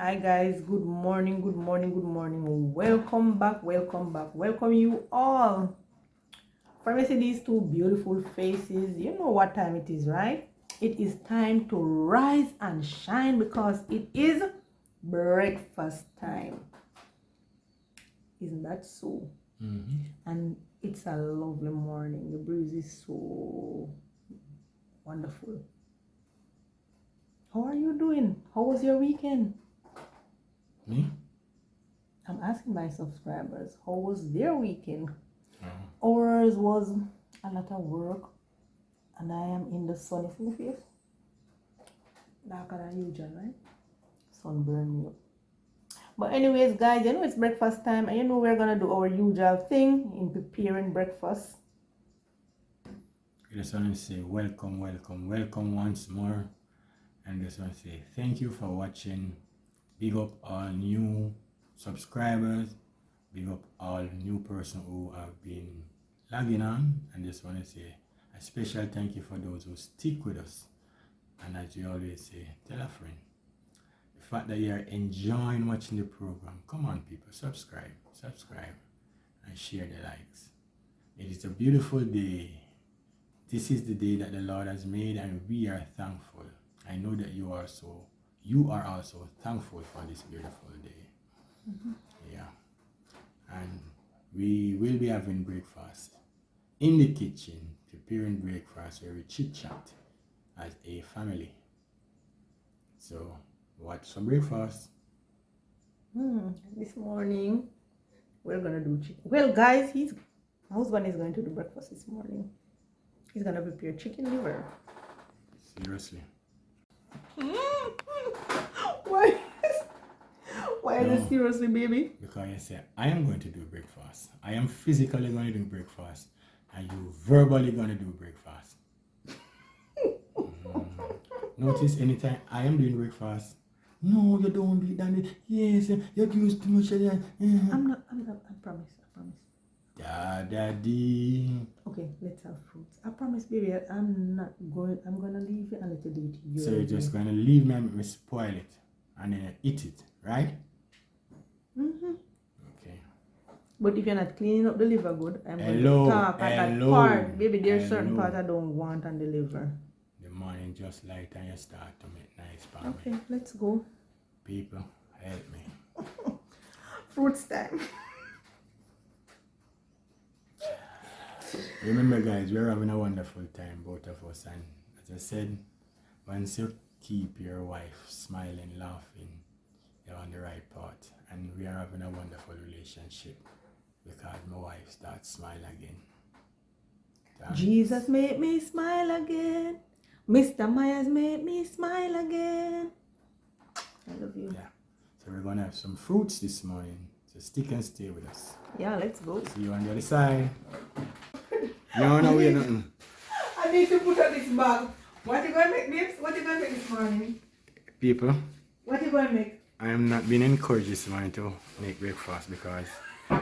Hi guys, good morning, good morning, good morning. Welcome back, welcome back, welcome you all. From you see these two beautiful faces, you know what time it is, right? It is time to rise and shine because it is breakfast time. Isn't that so? And it's a lovely morning. The breeze is so wonderful. How are you doing? How was your weekend? Me? I'm asking my subscribers, how was their weekend? Ours was a lot of work, and I am in the sun. You see my face? Darker than usual, right? Sun burned me up. But anyways, guys, you know it's breakfast time, and you know we're gonna do our usual thing in preparing breakfast. I just want to say welcome once more. And just want to say thank you for watching. Big up all new subscribers. Big up all new person who have been logging on. And just want to say a special thank you for those who stick with us. And as you always say, tell a friend. The fact that you are enjoying watching the program, come on people, subscribe, and share the likes. It is a beautiful day. This is the day that the Lord has made, and we are thankful. I know that you are also thankful for this beautiful day. Yeah. And we will be having breakfast in the kitchen, preparing breakfast where we chit chat as a family. So, what's for breakfast? This morning we're gonna do chicken. Well, guys, my husband is going to do breakfast this morning. He's gonna prepare chicken liver. Seriously? Why? Why is it seriously, baby? Because you say, I am going to do breakfast. I am physically going to do breakfast. And you verbally going to do breakfast. Notice anytime I am doing breakfast, no, you don't do it, Danny. Yes, you use too much of that. I'm not, I promise. Daddy. Okay, let's have fruits. I promise, baby, I'm gonna leave it and let you do it. So you're just going to leave me and spoil it. And then you eat it, right? Okay. But if you're not cleaning up the liver good, I'm going to talk at that part. Baby, there's certain parts I don't want on the liver. The morning just light and you start to make nice pan. Okay, let's go. People, help me. Fruits time. Remember guys, we're having a wonderful time, both of us, and as I said, once you keep your wife smiling, laughing, you're on the right path. And we are having a wonderful relationship because my wife starts smiling again. Jesus made me smile again. Mr. Myers made me smile again. I love you. Yeah. So we're gonna have some fruits this morning. So stick and stay with us. Yeah, let's go. See you on the other side. No, we're nothing. I need to put on this bag. What you gonna make, babes? What you gonna make this morning? People, What you gonna make? I am not being encouraged this morning to make breakfast because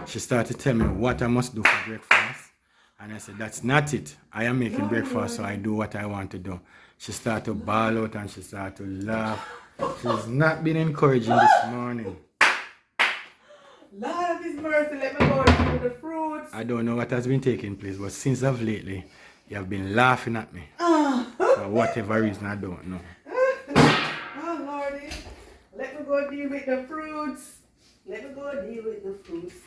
she started to tell me what I must do for breakfast. And I said, that's not it. I am making breakfast, so I do what I want to do. She started to bawl out and she started to laugh. She's not been encouraging this morning. Lord of His mercy, let me go through the fruits. I don't know what has been taking place, but since of lately, you have been laughing at me. For whatever reason, I don't know. Oh, Lordy. Let me go deal with the fruits.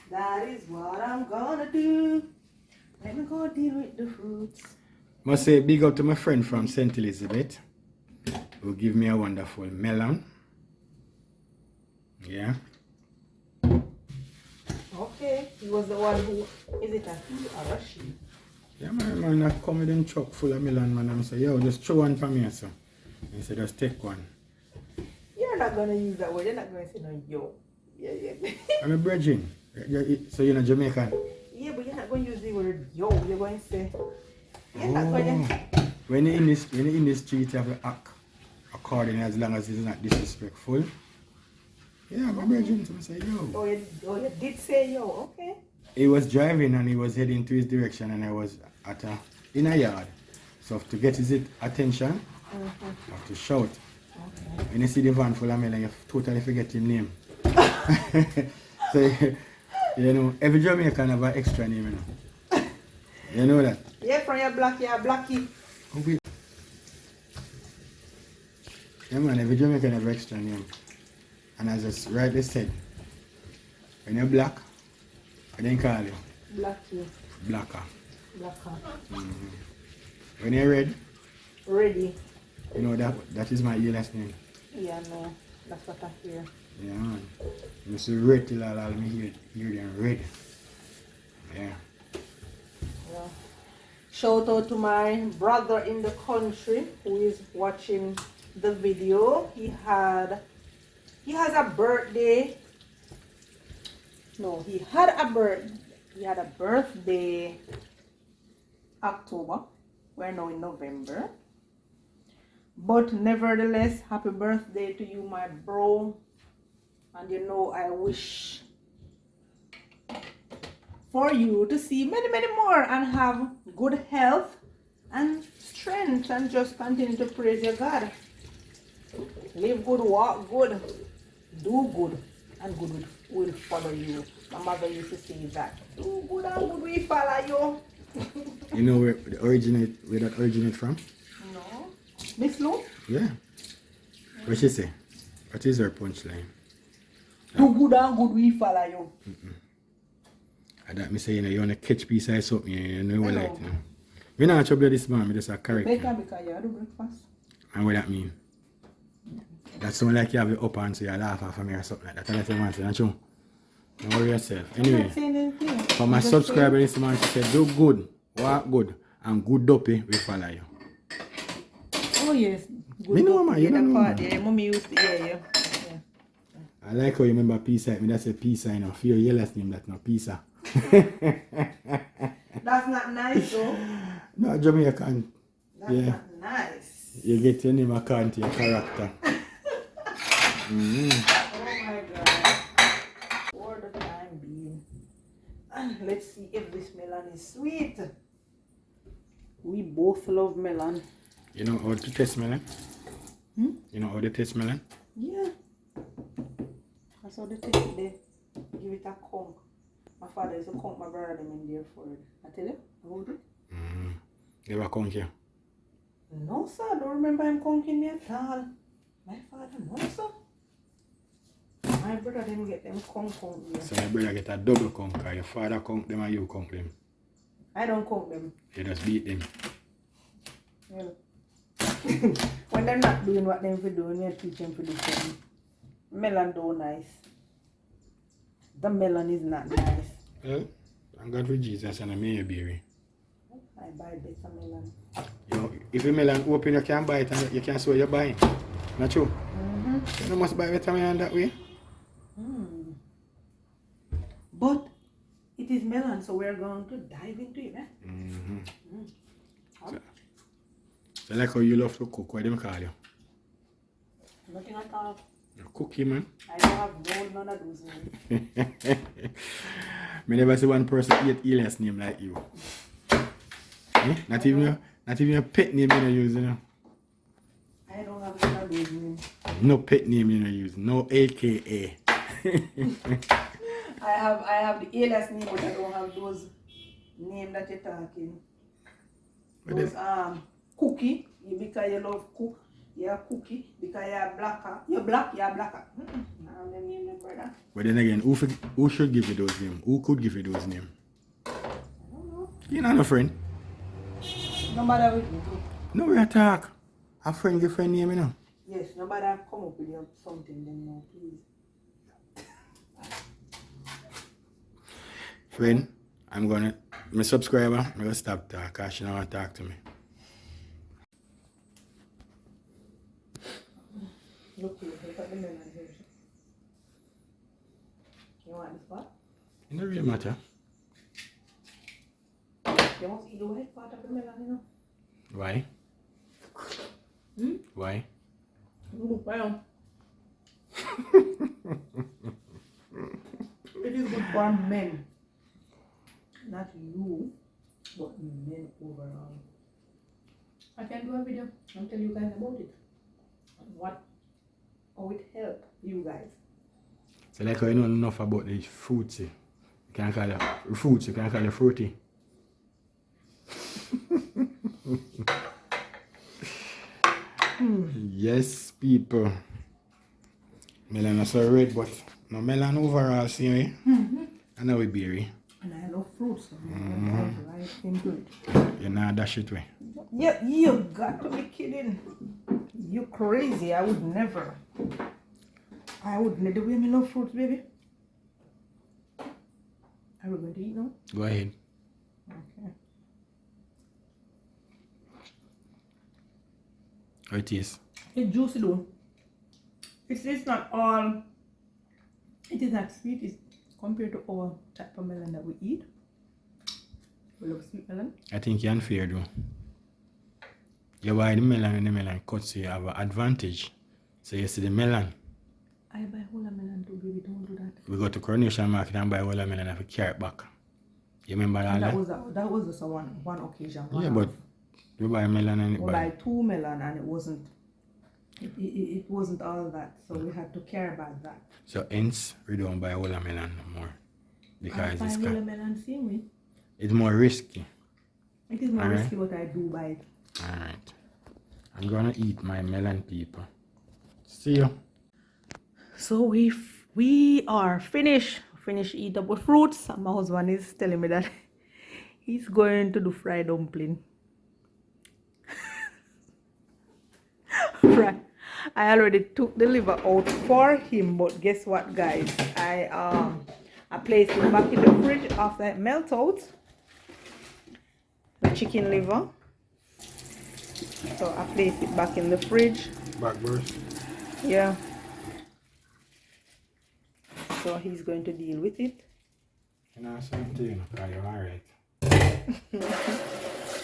That is what I'm gonna do. Let me go deal with the fruits. Must say big up to my friend from St. Elizabeth who give me a wonderful melon. Yeah. Okay, he was the one who, is it a he or a she? Yeah, man, I come with a truck full of melon, man. I say, yo, just throw one for me, sir. He said, just take one. You're not gonna use that word. You're not gonna say no yo. Yeah. I'm a virgin. So you're not Jamaican? Yeah, but you're not gonna use the word yo. You're going to say. You're not gonna. When you're in the street, you have to act accordingly as long as it's not disrespectful. Yeah, I'm a virgin, so I say yo. Oh, you did say yo. Okay. He was driving and he was heading to his direction, and I was in a yard. So to get his attention, I have to shout, Okay. When you see the van full of melon, you totally forget your name. So, you know, every Jamaican have an extra name, you know. You know that? Yeah, from your blackie. Okay. Yeah, man, every Jamaican have an extra name. And as it's rightly said, when you're black, I didn't call you Blackie. blacker. Blacker. When you're red, Ready. you know that is my last name. Yeah, no. That's what I hear. Yeah, man. You see red till I'll me hear them red. Yeah. Yeah. Shout out to my brother in the country who is watching the video. He has a birthday. No, he had a birthday October. We're now in November. But nevertheless, happy birthday to you, my bro. And you know, I wish for you to see many, many more and have good health and strength and just continue to praise your God. Live good, walk good, do good, and good will follow you. My mother used to say that. Do good and good will follow you. You know where that originate from? No. Miss Lou? Yeah. What she say? What is her punchline? Do good and good will follow you. I that me say, you know, you want to catch piece of something, you know what I know. like, you know. Me not trouble this man, me just a character. Better because you do breakfast. And what that mean? That sound like you have the up and so you laugh off of me or something like that. And that's the man say, not true. Don't worry yourself. I'm Anyway, not saying anything. for my I'm just subscriber this man, she said, do good, walk good, and good dopey will follow you. saying, oh yes. Good Me know, book. man, you Yeah, know, that part, man. yeah, mommy used to, yeah. I like how you remember pizza. Me that's a pizza, you know. For your yellow name, that's not pizza. That's not nice though. No, Jamaican. That's Yeah. not nice. You get your name according to your character. Oh my god. For the time being. Let's see if this melon is sweet. We both love melon. You know how to taste melon? Hmm? You know how to taste melon? Yeah. That's how they take it there. Give it a conk. My father used to conk my brother them in there for it. I tell you, hold it. Never come here. No sir, I don't remember him conking me at all. My father, no sir. My brother didn't get them conk there. So your brother get a double conk, or your father conk them and you conk them. I don't conk them. You just beat them. Yeah. When they're not doing what they're doing, you teach them to do something. Melon do nice. The melon is not nice. Well, thank God for Jesus and a mayberry. I buy better melon. You know, if your melon open, you can't buy it and you can't see what you're buying. Not true? You must buy better melon that way. But it is melon, so we're going to dive into it. So like how you love to cook, what do you call you? Nothing at all. You cookie, man. I don't have none of those names. Me never see one person eat alias name like you. Eh? Not even a pet name you don't use, you know. I don't have none of those names. No pet name you don't use. No AKA. I have the alias name, but I don't have those names that you're talking. What Those them? cookie, because you love cook. You're a cookie because you're blacker. You're black, you're blacker. Now let me name, brother. But then again, who should give you those names? Who could give you those names? I don't know. You're not a friend. Nobody with me. No, we talk. A friend give friend name, you know. Yes, nobody come up with you something then now, please. Friend, my subscriber, I'm gonna stop talk because she don't want to talk to me. Look at the melon here. You want this part? It don't really matter. You must eat the white part of the melon, you know? Why? Why? Look, well. It is good for men. Not you, but men overall. I can do a video and tell you guys about it. What how it help you guys. So like you know enough about the fruits. You can call it fruits, you can call it fruity. Yes, people. Melon is so red, but no melon overall, see me? I know we berry. And I love fruits, so I'm right into it. You know dash it way. Yeah, you got to be kidding. You crazy. I would never. The way me love fruits, baby. Are we going to eat now? Go ahead. Okay. How it is? It's juicy though. It's not all. It is not sweet. It's compared to our type of melon that we eat. We love sweet melon. I think you're unfair though. You buy the melon and the melon cut, so you have an advantage. So you see the melon. I buy whole melon too, baby. Don't do that. We go to Coronation Market and buy whole melon and carry it back. You remember And that? that was just one occasion. Yeah, but we buy melon and it we buy 2 melon and it wasn't all that, so we had to care about that. So hence we don't buy whole melon no more because I buy whole melon same way. it's more risky. It is more risky, but I do buy it. Alright. I'm gonna eat my melon, people. See you. So we are finished eat up with fruits. And my husband is telling me that he's going to do fried dumpling. Right. I already took the liver out for him, but guess what, guys? I placed it back in the fridge after it melts out. The chicken liver. So I placed it back in the fridge. Back burst. Yeah. So he's going to deal with it. Can I say something to you? You're alright.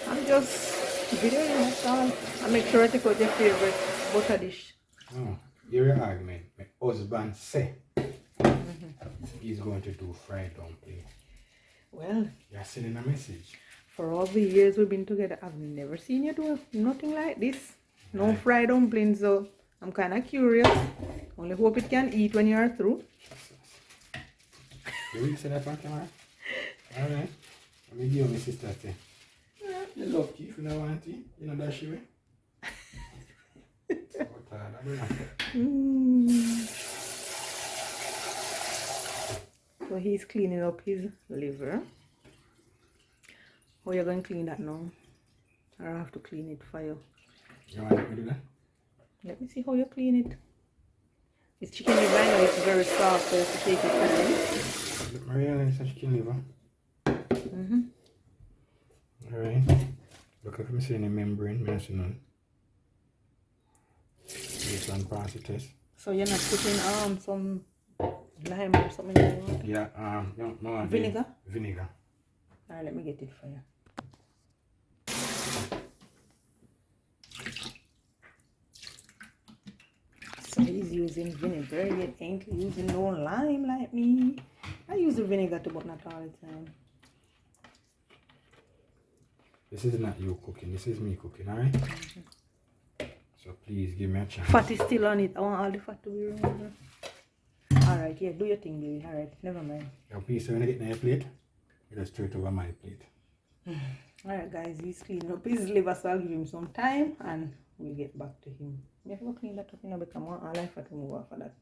I'm just videoing myself. I make sure I take out your favorite butter dish. Oh, your argument. My husband say he's going to do fried dumpling. Well, You're sending a message. for all the years we've been together, I've never seen you do nothing like this. No fried dumplings, so I'm kind of curious. Only hope it can eat when you are through. You will say that on camera? Alright. Let me give you my sister say. You love you if you don't want it. You know that she way. So he's cleaning up his liver. How are you going to clean that now? Or I have to clean it for you? You want me to do that? Let me see how you clean it. This chicken liver, I know it's very soft, so you have to take your time. Look, Maria, it's a chicken liver. Alright. Look if I'm seeing a membrane, I see none. This one pass the test. So you're not putting some lime or something in the water? Yeah, no, Vinegar? Vinegar. Alright, let me get it for you. So he's using vinegar, yet ain't using no lime like me. I use the vinegar too, but not all the time. This is not you cooking, this is me cooking, alright? So please give me a chance. Fat is still on it. I want all the fat to be removed. Alright, yeah, do your thing, baby. Alright, never mind. Now please, when I get on your plate, you just straight over my plate. Alright guys, he's cleaning up his liver, so I'll give him some time and we'll get back to him. You have to clean that up, you know, because I want all life to move off of that.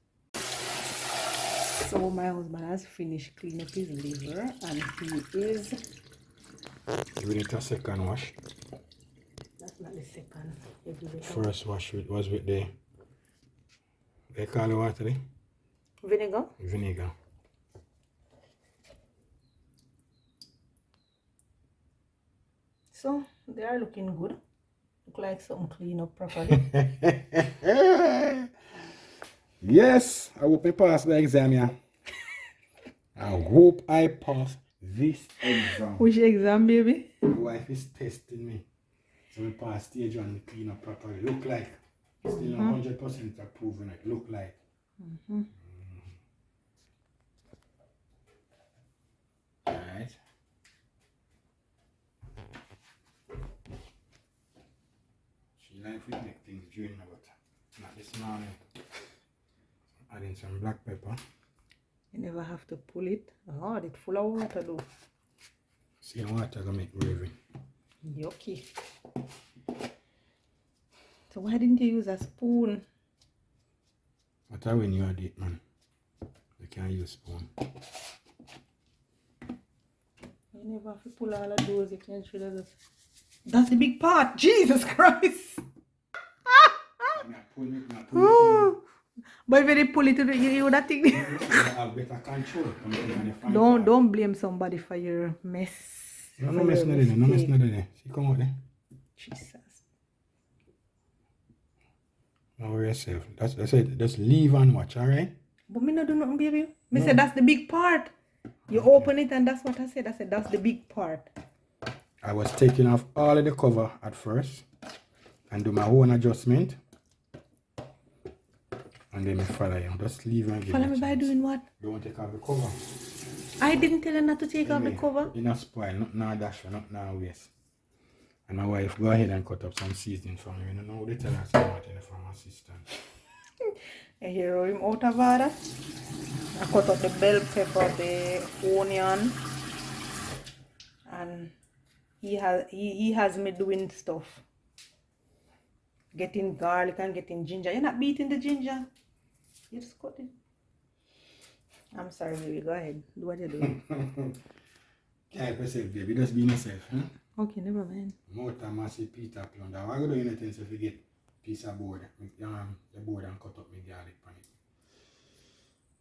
So my husband has finished cleaning up his liver and he is... You need a second wash. That's not the second. First wash was with the... They call it what today? Vinegar? Vinegar. So they are looking good. Look like something clean up properly. Yes, I hope I pass the exam, yeah. I hope I pass this exam. Which exam, baby? My wife is testing me. So we pass stage 1 and clean up properly. Look like. Still 100% approving it. Look like. Alright. She like we make things during but not this morning. Adding some black pepper. You never have to pull it. Oh, it's full of water though. See water gonna make gravy. Yucky. So why didn't you use a spoon? What are when you add it, man? You can't use spoon. You never have to pull all of those. You can't show that. That's the big part. Jesus Christ. Ooh. But if you didn't pull it, you would have think. have better control. Don't blame somebody for your mess. No mess not there. No mess not there. See, come out there. Jesus. Don't worry yourself. That's it. Just leave and watch, alright? But me not do nothing, baby. Me said that's the big part. You open it and that's what I said. I said that's the big part. I was taking off all of the cover at first and do my own adjustment. And then I follow you. Just leave and give Follow me by doing what? Don't take off the cover. I didn't tell you not to take off the cover. You not spoil, not dash, not waste. And my wife, go ahead and cut up some seasoning for me. You don't know what they tell us from my sister. I hear him out of order. I cut up the bell pepper, the onion, and he has me doing stuff. Getting garlic and getting ginger. You're not beating the ginger. You just cut it. I'm sorry, baby. Go ahead. Do what you're doing. Can't help yourself, baby. Just be yourself. Huh? Okay, never mind. Motor massive Peter plunder. Why go do anything if you get piece of board, the board and cut up my garlic on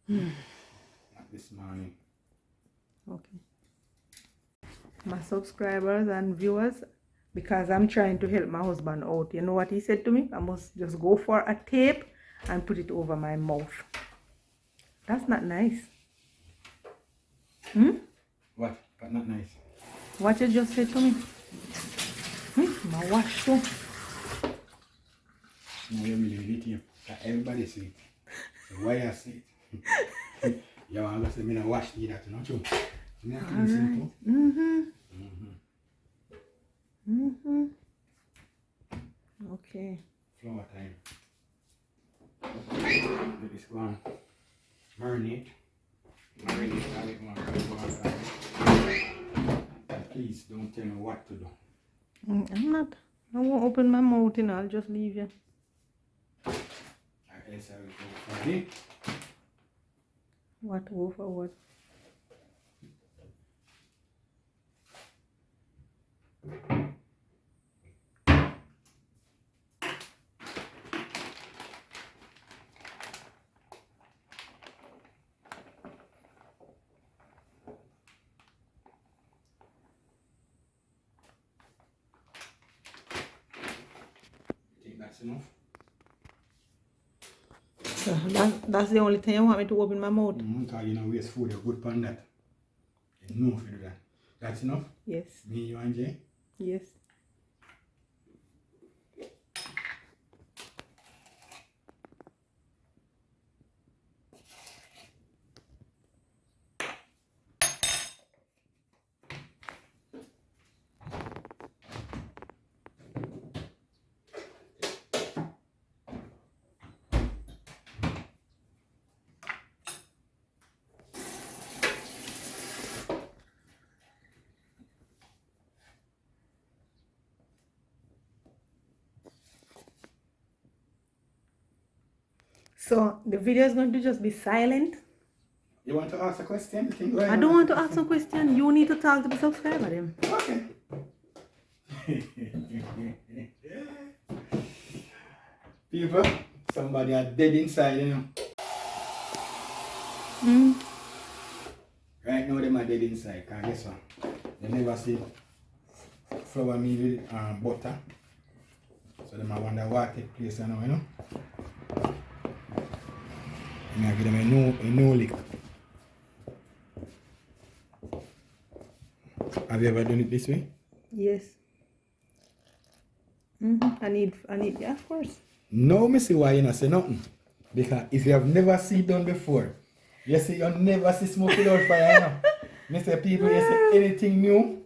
it. Not this morning. Okay. My subscribers and viewers, because I'm trying to help my husband out, you know what he said to me? I must just go for a tape and put it over my mouth. That's not nice. What? But not nice. What you just said to me? My wash too. No, you really need it. Everybody see it. So why I see it? Yo, I'm going to say, I'm going to wash that, not you. Alright. Okay. Flour time. Let this go on. Marinate. Please don't tell me what to do. I'm not. I won't open my mouth, I'll just leave you. Yes, I will go for it. What? Go for what? That's enough. So that's the only thing you want me to open my mouth? Because you know waste food, you're good on that. You know if you do that. That's enough? Yes. Me, you and Jay? Yes. So the video is going to just be silent. You want to ask a question? I don't want to ask a question. You need to talk to the subscriber then. Okay. People, somebody are dead inside, you know. Right now, them are dead inside. Because guess what? They never see flour meal with butter. So they might wonder what take place now, you know. And I give them a no lick. Have you ever done it this way? Yes. I need, yeah, of course. No, me see why you not say nothing. Because if you have never seen it done before, you see you never see smoke without fire, you know. Me say people, you say anything new,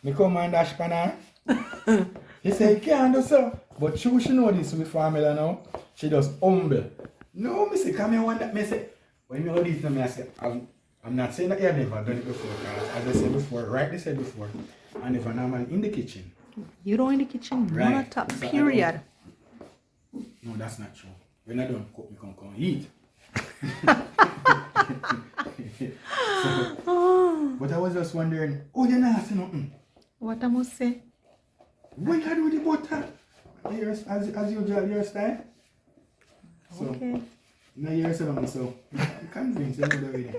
me come and dash pan her. She say you can't do so. But she know this with family now. She just humble. No, me say, come here one that me say, when me all these me I say, I'm not saying that you have never done it before, because as I said before, rightly said before, I never normally in the kitchen. You don't in the kitchen, Right. not top, So period. No, that's not true. When I don't cook, me can come eat. So, but I was just wondering, oh, you're not saying nothing. What I must say? What you do with the butter? As usual, your style. So, Okay. now you're saying so you convinced you know the way.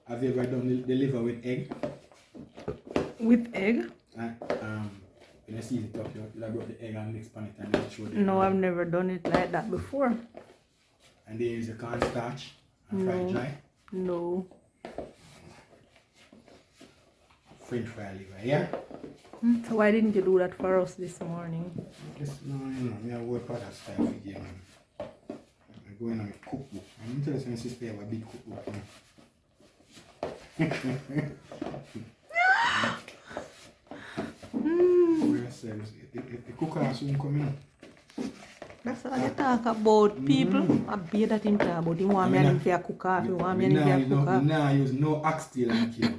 Have you ever done the liver with egg? With egg? When you see it up, you brought the egg and mix on it and then show it. No, I've never done it like that before. And they use the cornstarch and fry it dry. No. French fry liver, yeah? So why didn't you do that for us this morning? Just no, me I work out that style for you, man. I go in on my cookbook. I'm interested in sister have a big cookbook. Where I said, the cooker soon coming. That's all you talk about, people. I bet that him talk about him want me and him for a cook off. You want me and him for a cook off. Nah, use no oxtail and kill.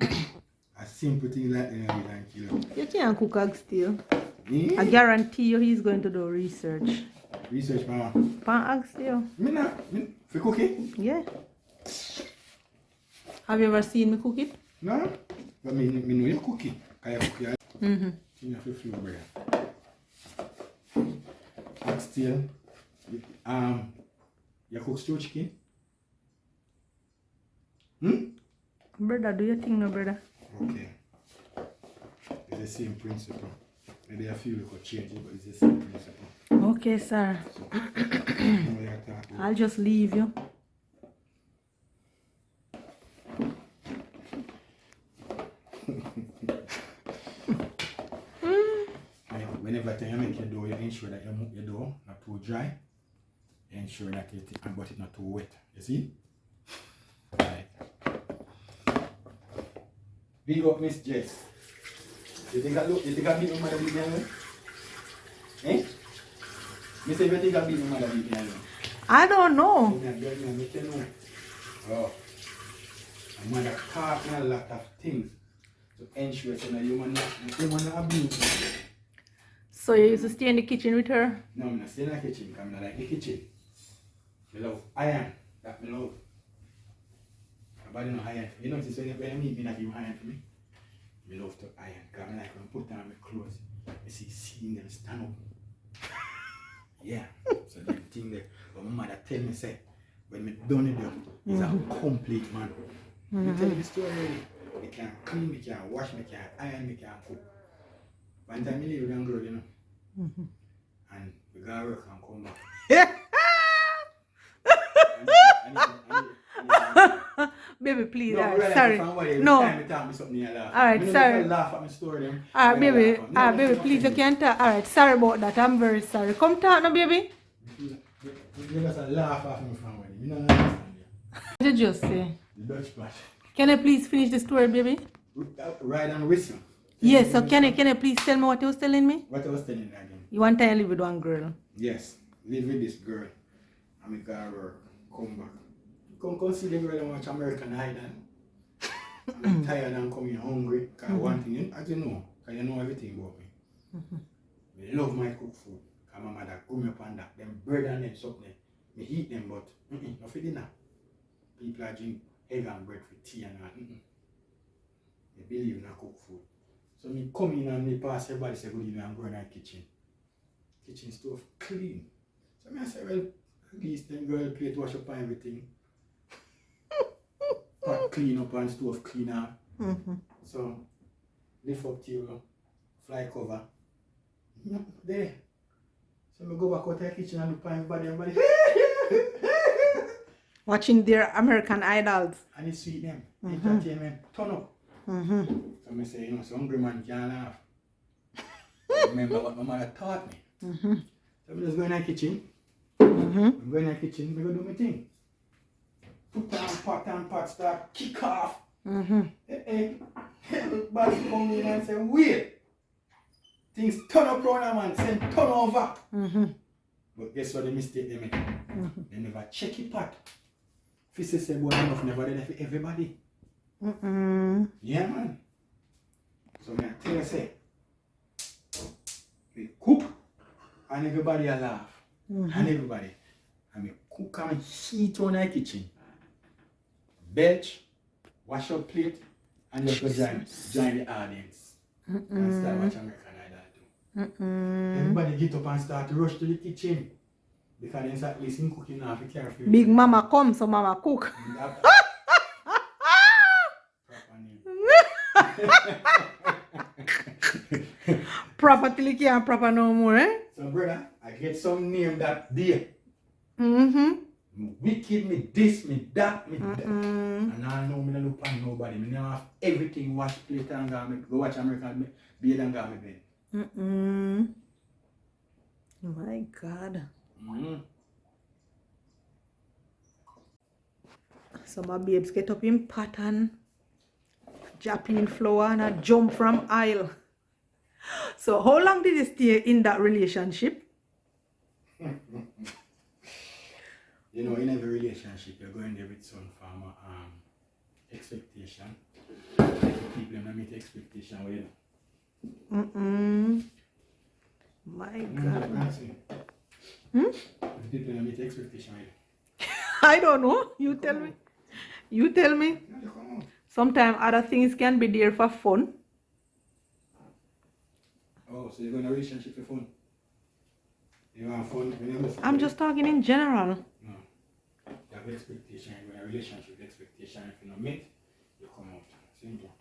A simple thing like that and kill. You can't cook egg still. Yeah. I guarantee you he's going to do research. Research, mama. Pan egg still. For cooking? Yeah. Have you ever seen me cook it? No. But me know you cook it. Can you cook it? Mm-hmm. You have to feel bread. Oxtail. You cook stew chicken? Brother, do you think no, brother? Okay. It's the same principle. Maybe a few could change it, but it's the same principle. Okay, sir. So, now we are talking. I'll just leave you. Whenever you make your dough, you ensure that you make your dough not too dry. You ensure that it not too wet. You see? Right. Big up Miss Jess. You think I beat my mother beat me alone? Eh? Me say you think I beat my mother beat me alone? I don't know. Oh. My mother taught me a lot of things to ensure that you not abuse me. So you used to stay in the kitchen with her? No, I'm not staying in the kitchen because I like the kitchen. I love iron. That I love. Nobody know iron. You know, when you meet me, not give iron for me. I love to iron because I like when I put on my clothes, I seeing them stand up. Yeah. So the thing that my mother tell me, say, when I done it, he's a complete man. I tell you the story already. I can clean, I can wash, I can iron, I can cook. One time I leave with a girl, you know. And we go to work and come back. Baby, please. No, Alright, sorry. No. Alright, sorry. Laugh at my story. Alright, baby. Alright, baby, please, you can't talk. Alright, sorry about that. I'm very sorry. Come talk now, baby. You just laugh at me from wedding. You don't understand. What did you just say? The Dutch part. Can I please finish the story, baby? Ride and whistle. Yes, so can you please tell me what you was telling me? What I was telling you again? You want to live with one girl? Yes, live with this girl. I'm a guy work, come back. Come see the girl and watch American Idol. I'm tired and coming hungry. Because one thing, as you know, because you know everything about me. I love my cooked food. Because my mother grew me up on that. Them bread and them something. I eat them, but not for dinner. People are drink egg and bread for tea and all. They believe in cooked food. So me come in and me pass everybody say good evening and go in the kitchen. Kitchen stove clean. So me I say, well, at least them girl plate wash up and everything. Pot clean up and stove clean up. So lift up table, fly cover. There. So me go back out to the kitchen and look at everybody. Watching their American Idols. And it's sweet them. Entertainment. Turn up. So I say, you know, some hungry man can't laugh. Remember what my mother taught me. So I just go in the kitchen. I'm going in the kitchen, I go do my thing. Put on pot, start kick off. Everybody come in and say, wait. Things turn up round a man, send turn over. But guess what the mistake they make? They never check it pot. If you say boy enough never there for everybody. Yeah man. So I tell you say we cook and everybody a laugh. And everybody. And we cook and heat on the kitchen. Belch, wash up plate, and just go join the audience. And start watching American Idol too. Everybody get up and start to rush to the kitchen. Because then at least in cooking now, if you care for Big mama come, so mama cook. Proper till you can't proper no more, eh? So brother, I get some name that day. Wicked, me this, me that, me that. And I know me no look on nobody. Me now have everything wash plate and go watch American bed and go me bed. My God. So my babes get up in pattern, Japanese flower and a jump from aisle. So how long did you stay in that relationship? You know, in every relationship, you're going there with some form of expectation. People don't meet expectation with you. My God. People don't meet expectation with you. I don't know. You tell me. You tell me. Sometimes other things can be there for fun. Oh, so you're going to a relationship for fun? You want fun when you're listening? I'm just talking in general. No. You have expectation, you're going to a relationship with expectation. If you don't meet, you come out. Simple.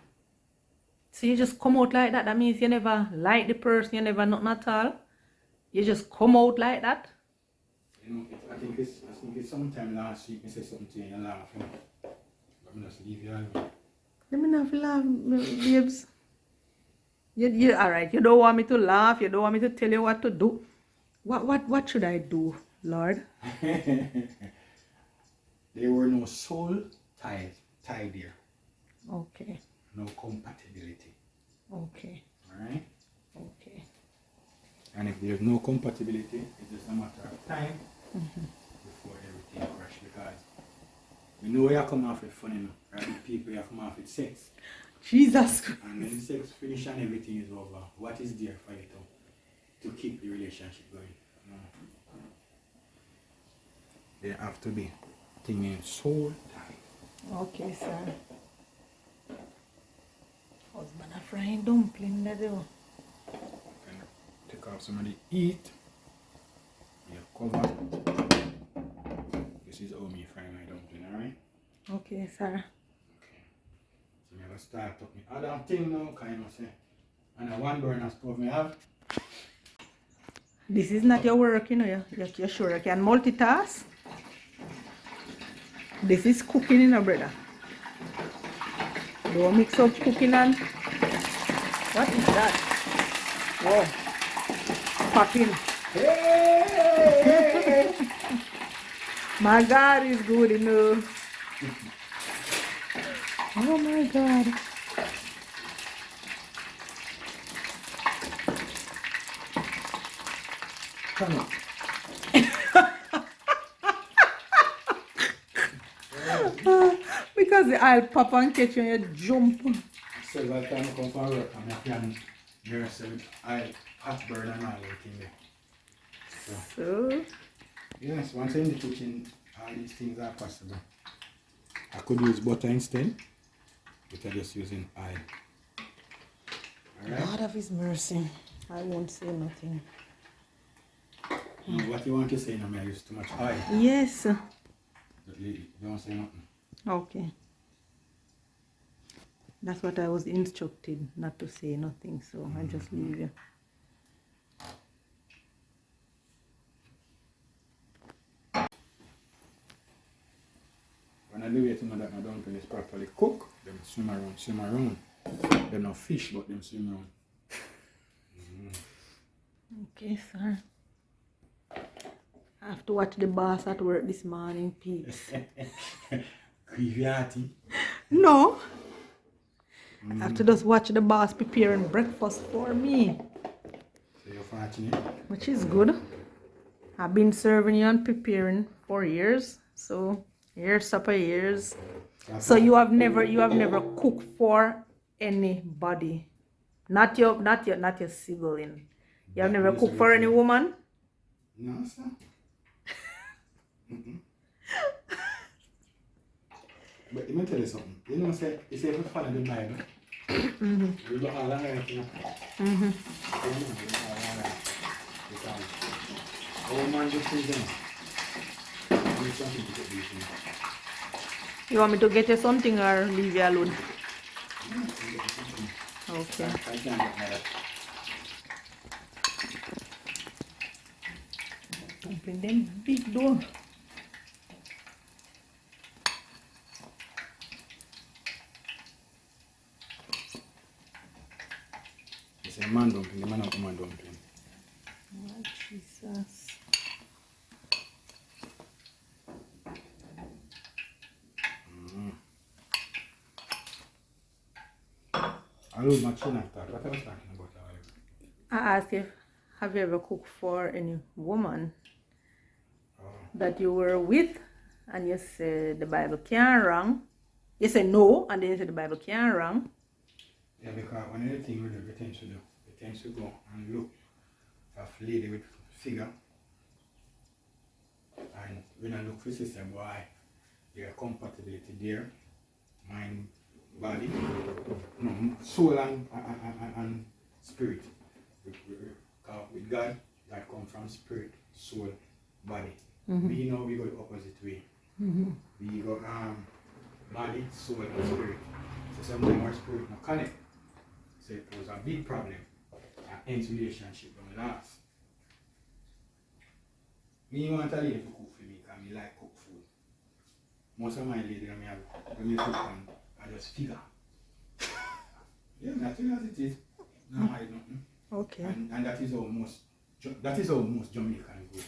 So you just come out like that? That means you never like the person, you never nothing at all? You just come out like that? You know, I think it's sometime last week I said something to you and you laugh. You know? But I'm just leave you alone. Let me not laugh, babes. You alright, you don't want me to laugh, you don't want me to tell you what to do. What should I do, Lord? There were no soul ties there. Okay. No compatibility. Okay. Alright? Okay. And if there's no compatibility, it's just a matter of time before everything crashes. Because we know you come off with fun, you know, right? The people you come off with sex. Jesus Christ. And when the sex finish and everything is over, what is there for you to keep the relationship going? No. There have to be thing in soul time. Okay, sir. Husband a frying dumpling, that do. Take off some of the heat. You cover. This is how me fry my dumpling, alright? Okay, sir. Okay. So I'm going to start up my other thing now, kind of say. And a one burner stove me have. This is not your work, you know. You're sure you can multitask? This is cooking, you know, brother. Don't mix up cooking and... What is that? Whoa. Popping. Hey! My God is good, you know. Oh my God. Come on. Because I'll pop and catch you and you jump. Several times I come from work and I can nurse with hot burn and all everything there. So, Yes, once in the kitchen, all these things are possible. I could use butter instead, but I'm just using oil. Alright? God of His mercy. I won't say nothing. What you want to say now, I use too much oil. Yes. You don't say nothing. Okay. That's what I was instructed, not to say nothing, so I just leave you. When I do it, you know that my dumpling is properly cooked, them swim around. They're not fish, but them swim around. Okay, sir. I have to watch the boss at work this morning, peeps. Griviati. No. I have to just watch the boss preparing breakfast for me, So you're fortunate. which is good. I've been serving you and preparing for years. So your supper years. So you have never cooked for anybody. Not your sibling. You have never cooked for any woman? No, sir. But let me tell you something. You know, say, if you ever follow the Bible, you got all that right, you know. Because a woman just says, you need something to get these things. You want me to get you something or leave you alone? Okay. I can't get mad at Open them big door. it's a man dumpling, the man of woman dumpling. Oh, Jesus. I lose my chin after. What I was talking about? I asked you, have you ever cooked for any woman that you were with? And you said the Bible can't wrong. You said no, and then you said the Bible can't wrong. Yeah, because one of the things we do, we tend to go and look for a lady with figure. And when I look for system, boy, there are compatibility there. Mind, body, no, soul and spirit. With God, that comes from spirit, soul, body. We know we go the opposite way. We go body, soul, and spirit. So sometimes our spirit not connect. So it was a big problem. And hence relationship don't last. Me want a lady to cook for me because I like cook food. Most of my ladies when me cook and I just figure. Yeah, that's as it is. No hide nothing. Okay. And that is how most Jamaican go.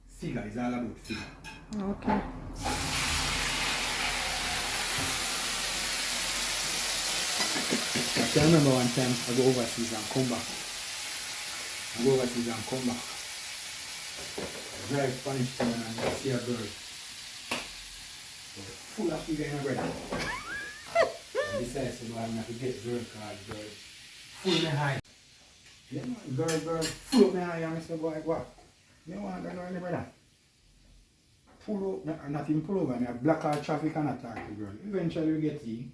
Figure is all about figure. Okay. I can remember one time I go overseas and come back. I drive Spanish town and I see a girl. So full of figure in her brother. And besides, so I'm not to get girl called girl. Full of my high. Yeah, man, girl, full of my high. And I say, boy, what? You want to go in the brother? Pull up, not even pull over, I block all traffic and attack the girl. Eventually we get in.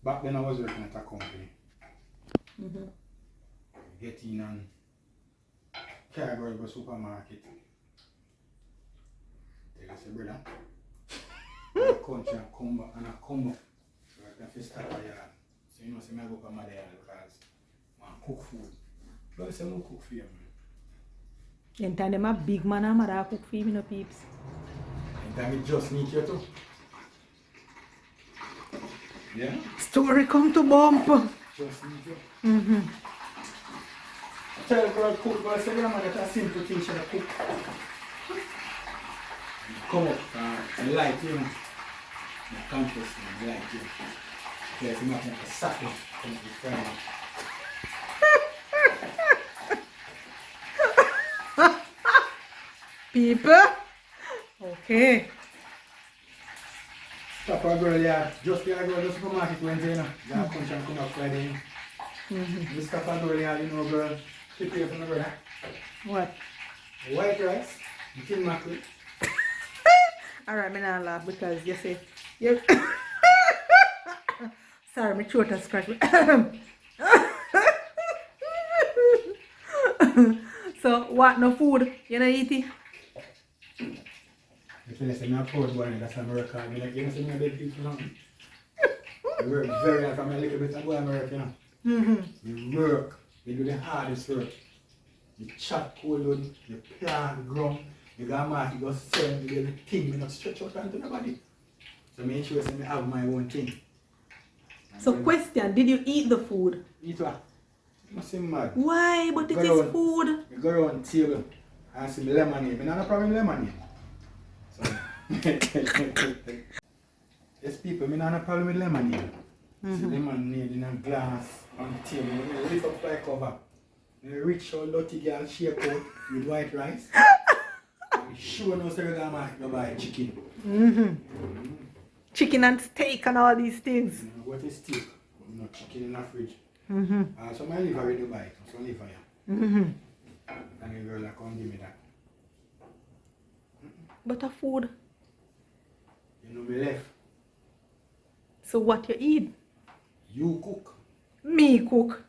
Back then I was working at a company. Get in and carry a girl to the supermarket. Tell us, brother, I country and come back and I come up. So I have to start a yard. So you know, say I go to my yard because I cook food. But I say I cook for you, man. And time them a big man and mother cook for you, no peeps. And time it just meet you too. Yeah? Story come to bump. Just meet you. Tell girl cook, but I say, grandma, that's a simple thing she cook. Come up, I like you. The campus, I like you. Because you're not like a sucker from the Friday. People? Okay. Stop a girl, yeah. Just get a girl to the supermarket Wednesday, you know. Then I come and come up Friday. You stop a girl, yeah, you know, girl. Prepare for my brother. What? White rice, tin mackerel. Alright, me not laugh because you say you sorry, my throat has scratched me. So what no food? You know eat it? If you say I'm poor boy, that's America. I mean, like, you know, say me a big people, you know. You work very hard from a little bit of boy America, you know. You work, you do the hardest work. You chop cold wood, you plant ground, you go market, you go sell, you do everything, you not stretch out onto nobody. So make sure I have my own thing. So question, did you eat the food? Eat what? You must be mad. Why? But it is food. You go around the table and see lemonade. I don't have a problem with lemonade. So, yes, people, I don't have a problem with lemonade. See lemonade in a glass on the table. You lift up like cover. A rich old dirty girl shake out with white rice. I'm sure no sir gonna go buy chicken. Chicken and steak and all these things. What is steak? No chicken in the fridge. Mm-hmm. So my liver ready to buy it. So liver yeah. Mm-hmm. And the girl like come give me that. But a food. You know me left. So what you eat? You cook. Me cook.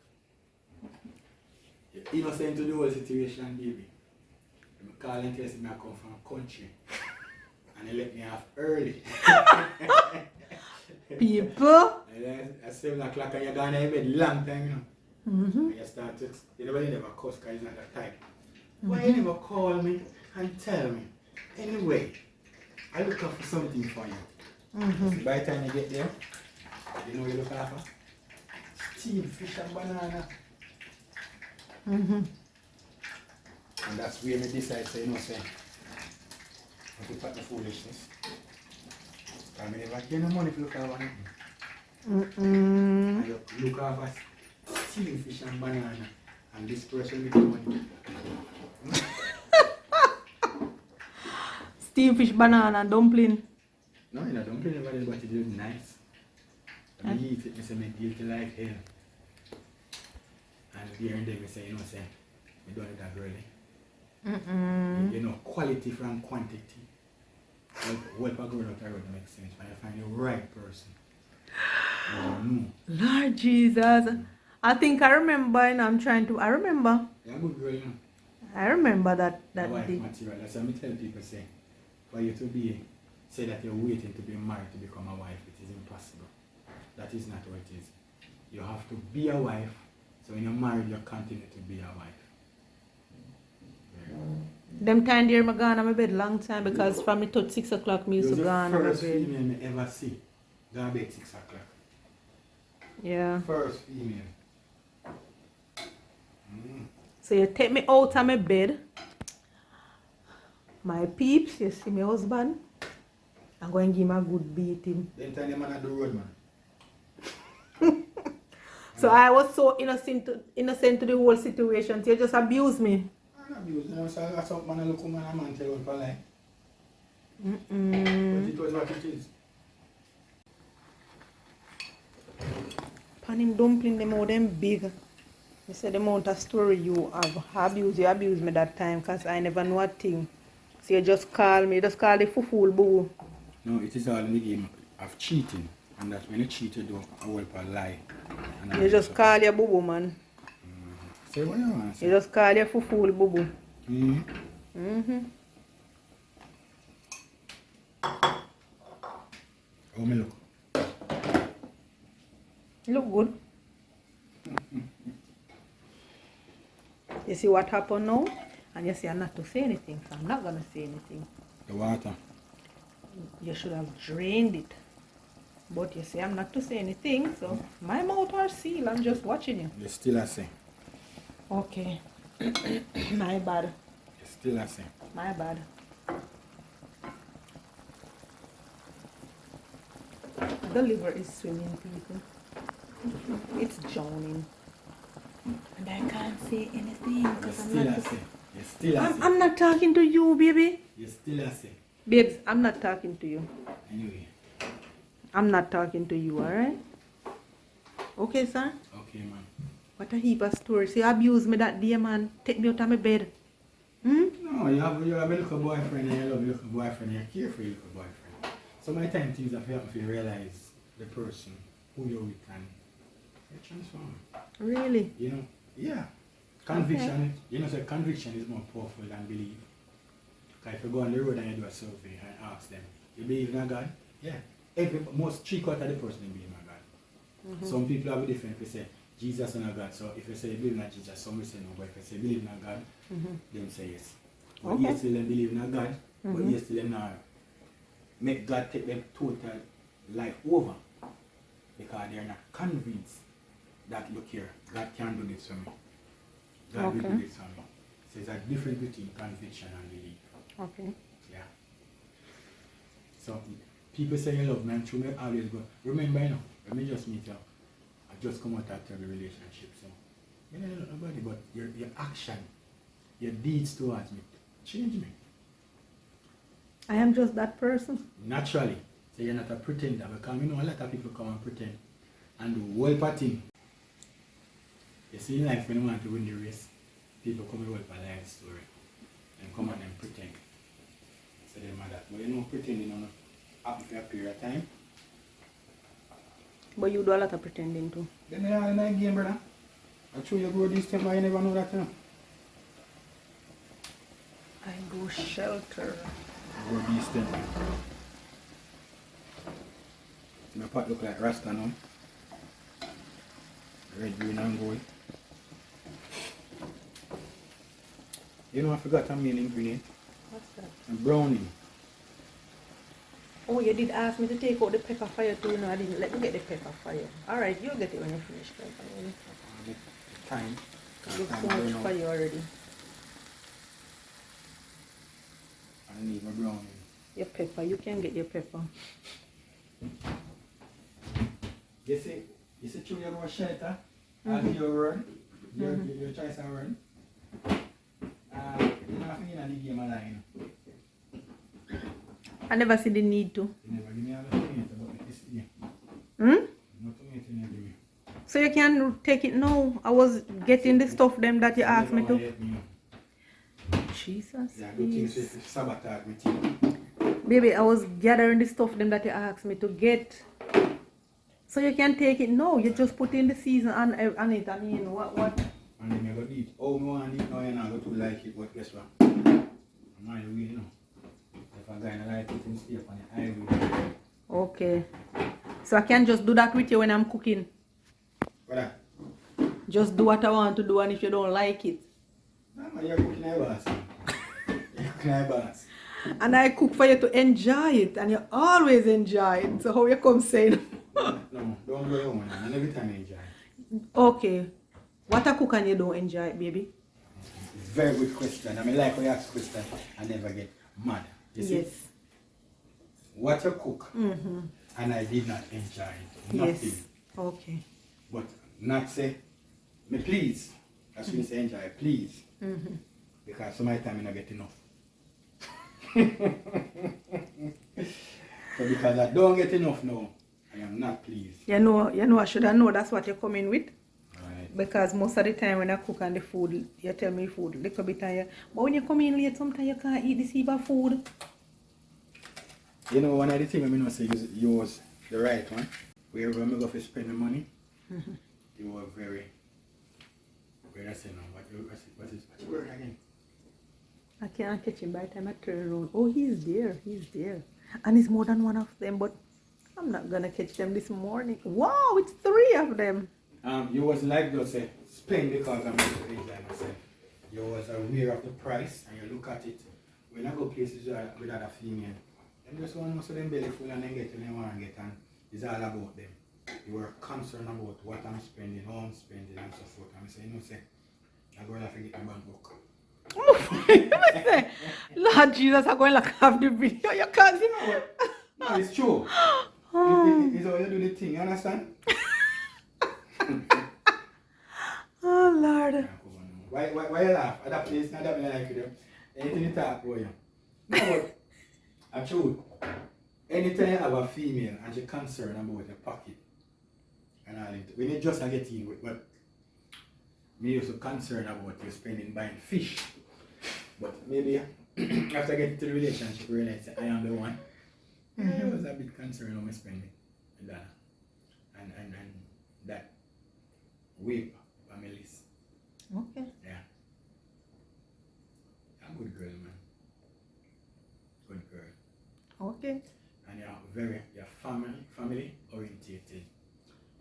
You're innocent to the whole situation, baby. I'm calling to say I come from a country. And they let me off early. People. And at 7 o'clock and you're gone in bed long time, you know. Mm-hmm. And you start to, you never cuss because it's not that type. Why you never call me and tell me? Anyway, I look up for something for you. Mm-hmm. So by the time you get there, you know what you look after? Steamed fish and banana. Mm-hmm. And that's where me decide to, you know, say, I to pack the foolishness. I mean, never get no money to look after nothing. And you look after steamed fish and banana. And this person with the money. Steamed fish, banana, dumpling. No, you know, don't play about it, but it is nice. And me eat it, I say, me guilty like hell. And here and there, I say, you know, say, we don't eat that really. You know, quality from quantity. Well, if I go out the road, it makes sense. When you find the right person. Lord Jesus. I think I remember, and I remember. You're a good girl, you know. I remember that Wife day. material. That's what I tell people, say, for you to say that you're waiting to be married to become a wife, it is impossible. That is not what it is. You have to be a wife, so when you're married, you continue to be a wife. Them time there, I gone on my bed long time because from me to 6 o'clock, me used to go on my the first bed. female me ever see. Go to bed 6 o'clock. Yeah. First female. So you take me out of my bed. My peeps, you see my husband. I'm going to give him a good beating. Then time the man at the road, man. So I was so innocent to the whole situation. So you just abuse me. I don't abuse, you know, so I got some man look man and man tell you for lie. Mm-mm. But it was what it is. Pan him dumpling them out them big. I said the amount of story you have you abused me that time because I never know a thing. So you just call me, just call the fool boo. No, it is all in the game of cheating. And that's when you cheat, you do a whole lie. And You just call your boo man. Say what you want to say. You just call your fool boo. How me look? Look good. You see what happened now? And you say I'm not to say anything, so I'm not going to say anything. The water. You should have drained it. But you say I'm not to say anything, so my mouth are sealed. I'm just watching you. You still a say. Okay. My bad. You still a say. My bad. The liver is swimming, people. It's drowning. And I can't say anything You because I'm still not... a say. You still a say. I'm not talking to you, baby. You still a say. Babes, I'm not talking to you. Anyway. I'm not talking to you, alright? Okay, sir? Okay, man. What a heap of stories. You abuse me that day, man. Take me out of my bed. No, you have a little boyfriend and you love your little boyfriend and you care for your little boyfriend. So many times things have helped you realize the person who you're with and you transform. Really? You know? Yeah. Conviction, you know, so conviction is more powerful than belief. Because if you go on the road and you do a survey and ask them, you believe in a God? Yeah. Most 3/4 of the person believe in a God. Some people have a different, if you say Jesus and a God. So if you say you believe in a Jesus, some will say no. But if you say believe in a God, they will say yes. But Okay. yes, still them believe in a God, but yes, still them not make God take them total life over. Because they are not convinced that, look here, God can do this for me. God will do this for me. So there's a difference between conviction and belief. Okay. Yeah. So people say you love me and true me always go. Remember, you know, let me just meet you. I just come out of a terrible relationship, so You know nobody, but your action, your deeds towards me, change me. I am just that person. Naturally. So you're not a pretender, because you know a lot of people come and pretend and do well thing. You see in life when you want to win the race, people come and work for life story. And come and then pretend. So they mad that. But you know pretending on happen for a period of time. But you do a lot of pretending too. Then you are in a game, brother. I show you grow this thing, but you never know that, you know. I go shelter. Grow these things. My pot look like Rasta now. Red, green and gold. You know I forgot a main ingredient. What's that? A brownie. Oh, you did ask me to take out the pepper fire too. No, I didn't. Let me get the pepper fire. Alright, you'll get it when you finish. Time. Looks so much fire already. I need my brownie. Your pepper, you can get your pepper. You see through your go shelter, I'll give you a word, your choice of word. You know, I in the game a line. I never see the need to. You never give me all the tomato, but this game. No tomato in every way. So you can take it now. I was getting the stuff them that you asked me to. Jesus. Yeah, good things to sabotage with you. Baby, I was gathering the stuff them that you asked me to get. So you can take it now. You just put in the season on it. I mean, what? And then you go eat. Oh, no one eat now, you're not going to like it, but guess what? I'm not really, you know. If a guy not like it, he'll stay up on the highway. Okay. So I can just do that with you when I'm cooking. What that? Just do what I want to do, and if you don't like it. No, man, you're cooking a boss. You're cooking a boss. And I cook for you to enjoy it, and you always enjoy it. So how you come saying? No, don't go your own, and every time you enjoy it. Okay. What I cook and you don't enjoy it, baby? Very good question. I mean, like when you ask question, I never get mad. You see? Yes. What you cook, and I did not enjoy it. Nothing. Yes. Okay. But not say, me please. As soon as I enjoy it, please. Because some of the time I don't get enough. So because I don't get enough now, I am not pleased. You know, I should have known that's what you're coming with. Right. Because most of the time when I cook and the food, you tell me food a little bit tired. But when you come in late, sometimes you can't eat this heap of food. You know, one of the things I know say you was the right one. Wherever I go for spend the money, you were very I say now, what is the word again? I can't catch him by the time I turn around. Oh, he's there. And it's more than one of them, but I'm not gonna catch them this morning. Wow, it's 3 of them. You wasn't like those say spend because I'm going to enjoy myself. You was aware of the price and you look at it. When I go places with other female, them just want most of them belly full and then get what they want to get, and it's all about them. You were concerned about what I'm spending, how I'm spending and so forth. And I say, you know, say, I'm going to forget my bank book. Lord Jesus, I'm going to have the video. You can't see me. No, it's true. It's how you do the thing, you understand? Oh, Lord. Why you laugh? At that place, not that me like you. Anything you talk about you. No, but I'm true. Anytime you have a female and she's concerned about your pocket and all it, when you just get in with, but me also concerned about you spending buying fish. But maybe after getting to the relationship, realize I am the one. I was a bit concerned about my spending. And that whip on my list. Okay. Yeah. I'm a good girl, man. Good girl. Okay. And you're family orientated.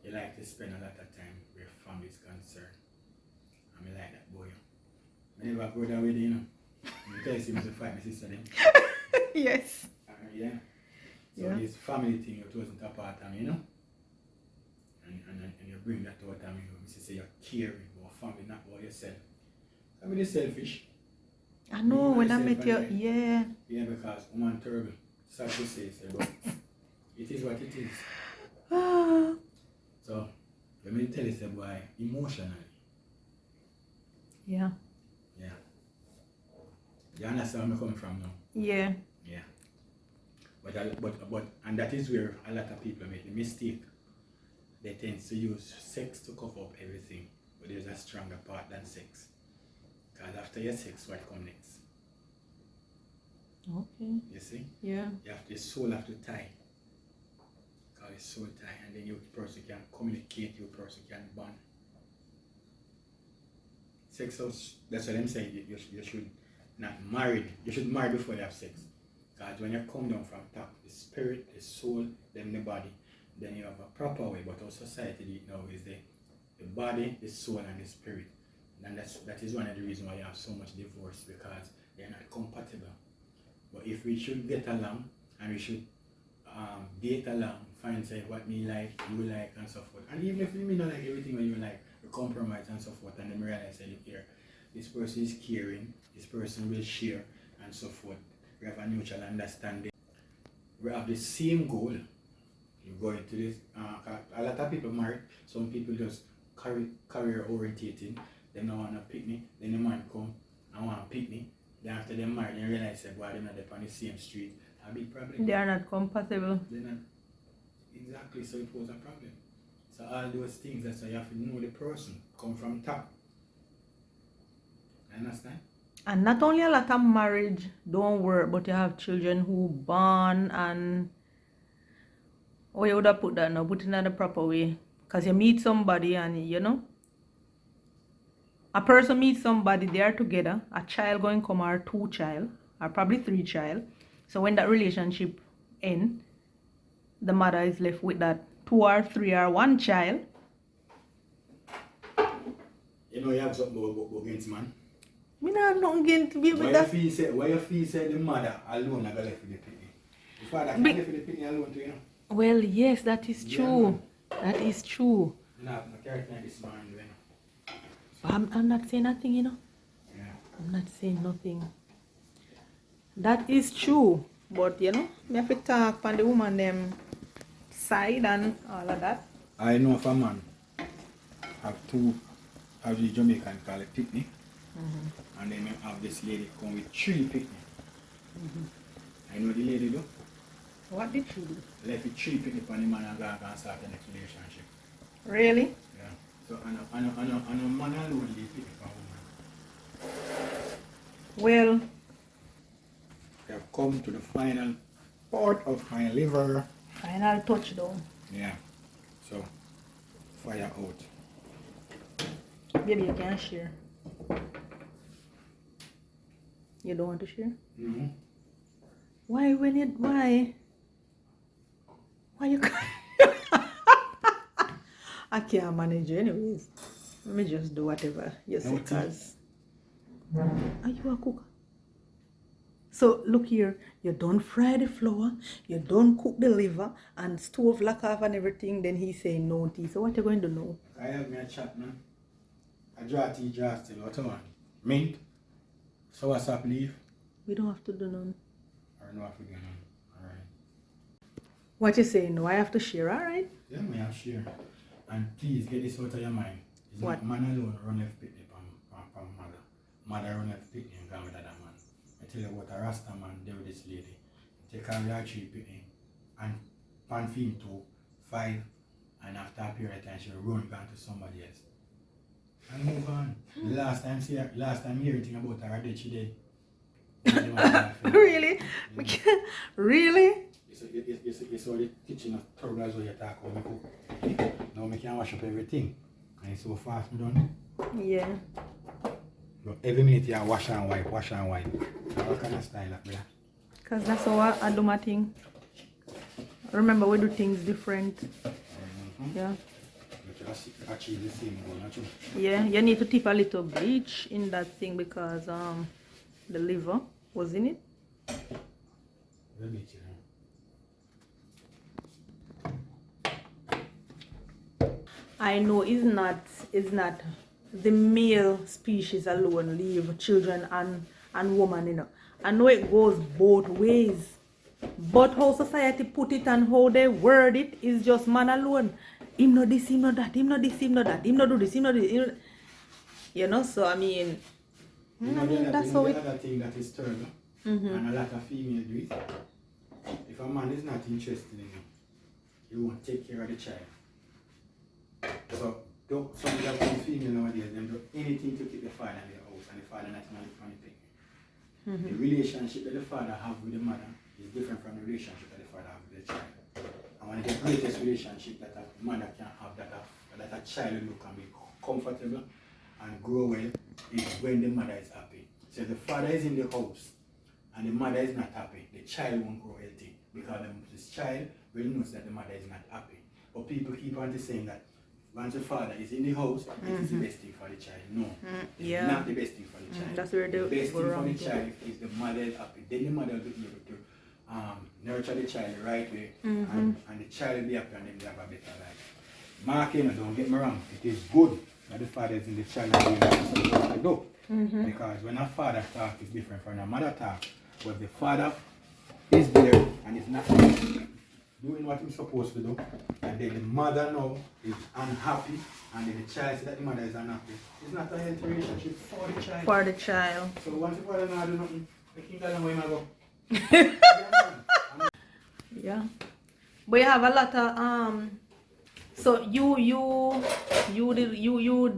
You like to spend a lot of time where family is concerned. And I like that boy. I never go that way, you know. You tell you to fight my sister then. Yes. Yeah. So this family thing, it wasn't a part of me, you know. And you bring that out of me. You say you're caring about family, not about yourself. I'm really selfish. I know when I met you, yeah. Yeah, because woman terrible. Sad to say, but it is what it is. So, let me tell you, say, boy, emotionally, Yeah. Yeah. You understand where I'm coming from now? Yeah. Yeah. But and that is where a lot of people make the mistake. They tend to use sex to cover up everything, but there's a stronger part than sex. Because after your sex, what comes next? Okay. You see? Yeah. The soul have to tie. Because the soul tie, and then you person can communicate, you person can bond. Sex house, that's what I'm saying. You should not marry. You should marry before you have sex. Because when you come down from top, the spirit, the soul, then the body, then you have a proper way. But our society do it now is the body, the soul, and the spirit. And that is one of the reasons why you have so much divorce, because they're not compatible. But if we should get along, and we should date along, find say what me like, you like, and so forth. And even if we may not like everything when you like, we compromise and so forth, and then we realize that, look here, this person is caring, this person will share, and so forth. We have a mutual understanding. We have the same goal. You go into this, a lot of people married, some people just career orientated, they don't want to pick me, then the man come and want to pick me. Then after they married, they realize that they're not on the same street. A big problem. They are not compatible. They're not exactly, so it was a problem. So all those things, that's why you have to know the person, come from top. Understand? And not only a lot of marriage don't work, but you have children who born and you would have put that now, put it in the proper way. Because you meet somebody and a person meets somebody, they are together, a child going to come or 2 child, or probably 3 child. So when that relationship ends, the mother is left with that 2 or 3 or 1 child. You have something against man. Me not nothing against to be with that. Why you feel say the mother alone are left with the picnic? The father can't left with the picnic alone too, Well, yes, that is true. Yeah, that is true. No character this man, I'm not saying nothing, Yeah. I'm not saying nothing. That is true. But, me have to talk on the woman them side and all of that. I know if a man have the Jamaican call it picnic, and then have this lady come with 3 picnic. I know the lady do. What did you do? Left with 3 picnic on the man and go and start the next relationship. Really? Yeah. So I know man alone leave picnic for woman. Well, We have come to the final part of my liver. final touchdown. Yeah. So fire out. Baby, you can't share. You don't want to share? Mm-hmm. Why you I can't manage you anyways. Let me just do whatever you say, cause are you a cook? So look here, you don't fry the flour, you don't cook the liver and stove lock off and everything, then he say no tea. So what you going to know? I have me a chat, man. I draw tea, draw still. What you want? Mint? Soursop leaf? We don't have to do none. Or no, I forget none. Alright. What you say? No, I have to share, alright? Yeah, me have share. And please get this out of your mind. It's What? not man alone run left picnic from mother. Mother run left picnic and gone with other man. I tell you what, a Rasta man there with this lady. Take her real 3 picnic and pan film 2, 5, and after a period of time she run gone to somebody else. And move on. Last time hear anything about her dead, she dead. Really? Really? You saw the kitchen of terrible as well you talk about me cook. Now I can wash up everything. And it's so fast me done. Yeah. But every minute you wash and wipe. So what kind of style like that? Because that's how I do my thing. Remember, we do things different. Yeah. You achieve the same goal, not you? Yeah, you need to tip a little bleach in that thing because the liver was in it. Let me check. I know it's not the male species alone leave children and woman, I know it goes both ways. But how society put it and how they word it is just man alone. Him not this, him not that, him not this, him not that, him not do this, him not do this. You know, so I mean, that's how it. Other thing that is terrible, and a lot of females do it. If a man is not interested in you, he won't take care of the child. So, some of the female nowadays, they do anything to keep the father in the house, and the father not even look anything. The relationship that the father have with the mother is different from the relationship that the father have with the child. And one of the greatest relationship that a mother can have, that a child look and be comfortable and grow well, is when the mother is happy. So if the father is in the house and the mother is not happy, the child won't grow healthy, because this child will know that the mother is not happy. But people keep on saying that once the father is in the house, it is the best thing for the child. No, it's not the best thing for the child. That's where the best thing for the child is the mother is happy. Then the mother will be able to nurture the child the right way, and the child will be happy, and then they have a better life. Mark, don't get me wrong, it is good that the father is in the child and doing what he's supposed to do. Because when a father talk is different from a mother talk. But the father is there and is not doing what he's supposed to do, and then the mother now is unhappy, and then the child says that the mother is unhappy. It's not a healthy relationship for the child. For the child. So once the father not do nothing, the king tell him where he go. Yeah. But you have a lot of so you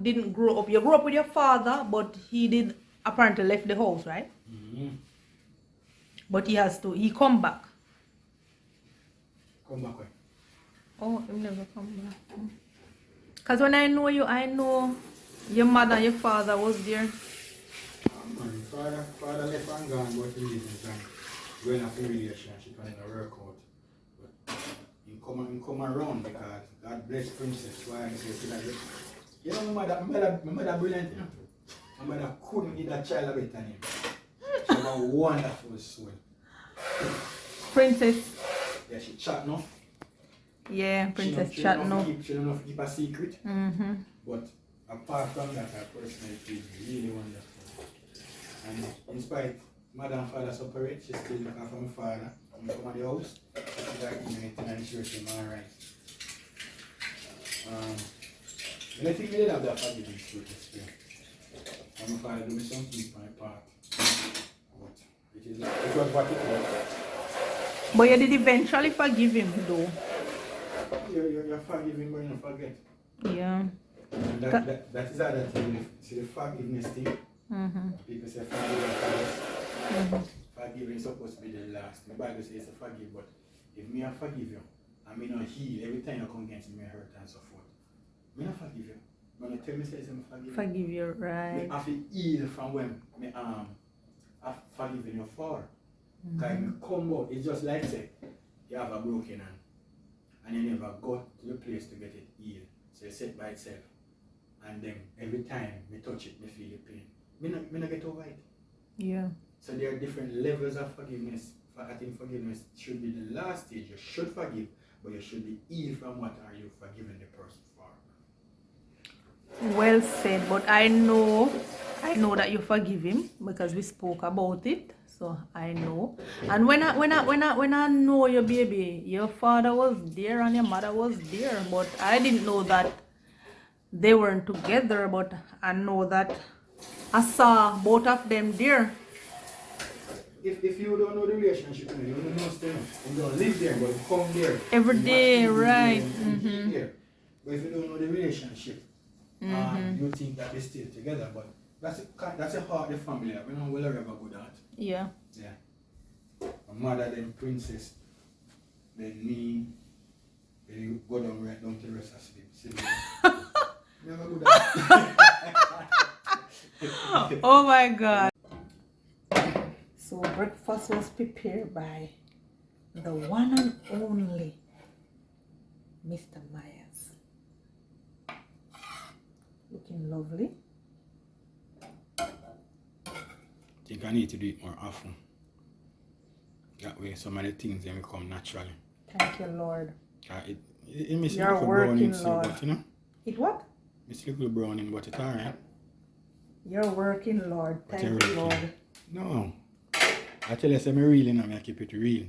didn't grow up. You grew up with your father, but he did apparently left the house, right? But he come back. Come back where? Oh, he never come back. Because when I know you, I know your mother and your father was there. Man, father left and gone, but he didn't going off a relationship and it work out. But he come around because God bless Princess. Why I say that? You know, my mother brilliant, you know. My mother couldn't give that child a better name. She have a wonderful soul. Princess. Yeah, she chat no. Yeah, Princess chat no. She don't know if keep a secret. But apart from that, her personality is really wonderful. And in spite mother and father separate, she still look after my father. When I come to the house, she's like, and she was alright. And I think we did have that forgiving spirit experience. And my father do me something for my part. But it was what it was. But you did eventually forgive him though. You're forgiving, but you don't forget. Yeah. And that is other thing. See the forgiveness thing. People say forgive. Forgiving is supposed to be the last. The Bible says to forgive, but if me I forgive you, and me not heal, every time you come against me, I hurt and so forth. Me not forgive you. When you tell me say I forgive you, right? Me have to heal from when me I've forgiven you for. Because me come out, it's just like say you have a broken hand and you never go to the place to get it healed. So it set by itself. And then every time me touch it, me feel the pain. Me not get over it. Yeah. So there are different levels of forgiveness. I think forgiveness should be the last stage. You should forgive, but you should be healed from what are you forgiving the person for. Well said, but I know that you forgive him because we spoke about it. So I know. And when I know your baby, your father was there and your mother was there, but I didn't know that they weren't together. But I know that I saw both of them there. If you don't know the relationship, you don't know them. You don't live there, but you come there every day, right? There. But if you don't know the relationship, you think that they're still together. But that's a heart of the family. We know we'll ever go that. Yeah. Yeah. My mother, then Princess, then me, then you go down right down to the rest of sleep. Never go that. Oh my God. So breakfast was prepared by the one and only Mr. Myers. Looking lovely. I think I need to do it more often. That way some of the things then will come naturally. Thank you, Lord. It makes You're working, Lord. But, you know? It what? It's a little browning, but it's alright. You're working, Lord. Thank you, Lord. No. I tell you, I'm real and I keep it real.